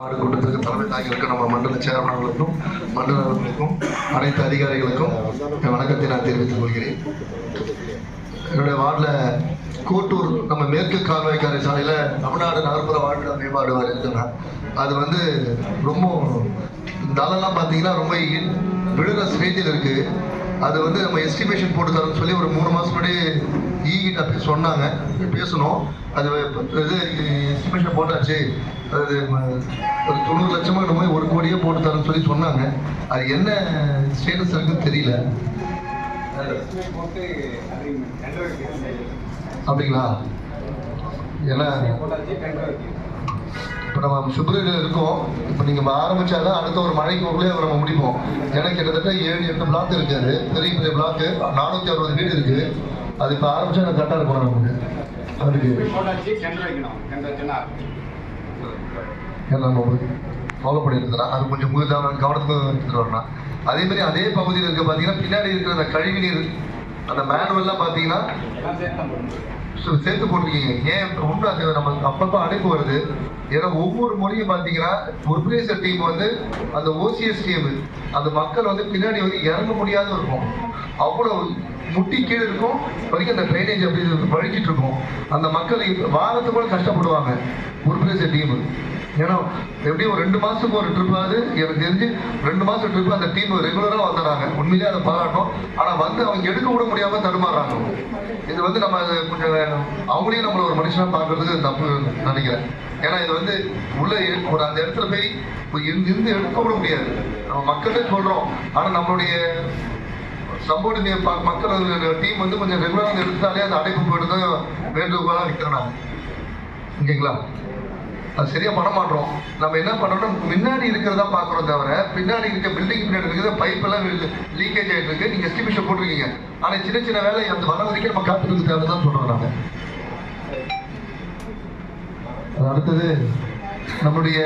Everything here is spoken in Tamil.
கூட்டத்திற்கு தலைமை தாங்கியிருக்க நம்ம மண்டல சேர்மனர்களுக்கும் மண்டலர்களுக்கும் அனைத்து அதிகாரிகளுக்கும் என் வணக்கத்தை நான் தெரிவித்துக் கொள்கிறேன். என்னுடைய வார்டில் கோட்டூர் நம்ம மேற்கு கால்வாய்க்காரை சாலையில் தமிழ்நாடு நகர்ப்புற வாழ்க்கை மேம்பாடு வாரியம் இருக்குன்னா அது ரொம்ப தளம்லாம் பார்த்தீங்கன்னா ரொம்ப விழுற ஸ்டேஜில் இருக்குது. அது நம்ம எஸ்டிமேஷன் போட்டு தரோம்னு சொல்லி ஒரு 3 மாதம் முன்னாடி ஈகிட்ட போய் சொன்னாங்க, பேசணும். அது இது எஸ்டிமேஷன் போட்டாச்சு, அது ஒரு 90 லட்சமாக நம்ம 1 கோடியே போட்டு தரோம்னு சொல்லி சொன்னாங்க. அது என்ன ஸ்டேட்டஸ் இருக்குன்னு தெரியல. அப்படிங்களா? ஏன்னா இப்போ நம்ம பிப்ரவரியில் இருக்கோம். இப்போ நீங்கள் ஆரம்பிச்சாதான் அடுத்த ஒரு மழைக்குள்ளே நம்ம முடிப்போம். ஏன்னா கிட்டத்தட்ட 7-8 பிளாக் இருக்குது. பெரிய பெரிய பிளாக்கு 460 வீடு இருக்குது. அது இப்போ ஆரம்பிச்சா நான் கரெக்டாக இருக்கணும். நமக்கு அதுக்கு நம்ம ஃபாலோ பண்ணியிருந்தா அது கொஞ்சம் கவனத்துக்கு எடுத்துகிட்டு வரணும். அதே மாதிரி அதே பகுதியில் இருக்க பார்த்தீங்கன்னா பின்னாடி இருக்கிற அந்த கழிவு நீர் அந்த மேனுவல்லாம் பார்த்தீங்கன்னா சேர்த்து போட்டிருக்கீங்க. ஏன் ஒன்று அது நம்ம அப்பப்போ அடைப்பு வருது. ஏன்னா ஒவ்வொரு முறையும் பார்த்தீங்கன்னா ஒர்கனைசர் டீம் அந்த ஓசிஎஸ் டீம் அந்த மக்கள் பின்னாடி இறங்க முடியாத இருக்கும். அவ்வளோ முட்டி கீழே இருக்கும் வரைக்கும் அந்த ட்ரைனேஜ் அப்படி வழிச்சிட்டு இருக்கும். அந்த மக்கள் வாரத்துக்கு கூட கஷ்டப்படுவாங்க ஒர்கனைசர் டீம். ஏன்னா எப்படியும் ஒரு 2 மாதத்துக்கு ஒரு ட்ரிப் ஆகுது. எனக்கு தெரிஞ்சு 2 மாதம் ட்ரிப் அந்த டீம் ரெகுலராக வந்துடுறாங்க. உண்மையிலேயே அதை பாராட்டும். ஆனால் அவங்க எடுக்க விட முடியாமல் தடுமாறுறாங்க. இது நம்ம கொஞ்சம் அவங்களையும் நம்மளை ஒரு மனுஷனாக பார்க்கறதுக்கு தப்பு நினைக்கிறேன். ஏன்னா இது உள்ள ஒரு அந்த இடத்துல போய் இருந்து எடுக்க விட முடியாது. நம்ம மக்கள்கிட்ட சொல்கிறோம். ஆனால் நம்மளுடைய சம்போர்டினேட் மக்கள் டீம் கொஞ்சம் ரெகுலராக எடுத்தாலே அந்த அடைப்பு போயிட்டு தான் வேண்டுகோளாக வைக்கிறோம் நாங்கள். ஓகேங்களா? அது சரியா பண்ண மாட்டோம். நம்ம என்ன பண்றோம், முன்னாடி இருக்கிறதா பாக்குறோம் தவிர பின்னாடி இருக்க பில்டிங் பின்னாடி இருக்கிற பைப் எல்லாம் லீக்கேஜ் ஆயிட்டு இருக்கு. நீங்க எஸ்டிமேஷன் போட்டிருக்கீங்க. ஆனா சின்ன சின்ன வேலை அந்த வர வரைக்கும் நம்ம காப்பீட்டுக்கு தேவைதான் சொல்றோம் நாங்க. அடுத்தது நம்மளுடைய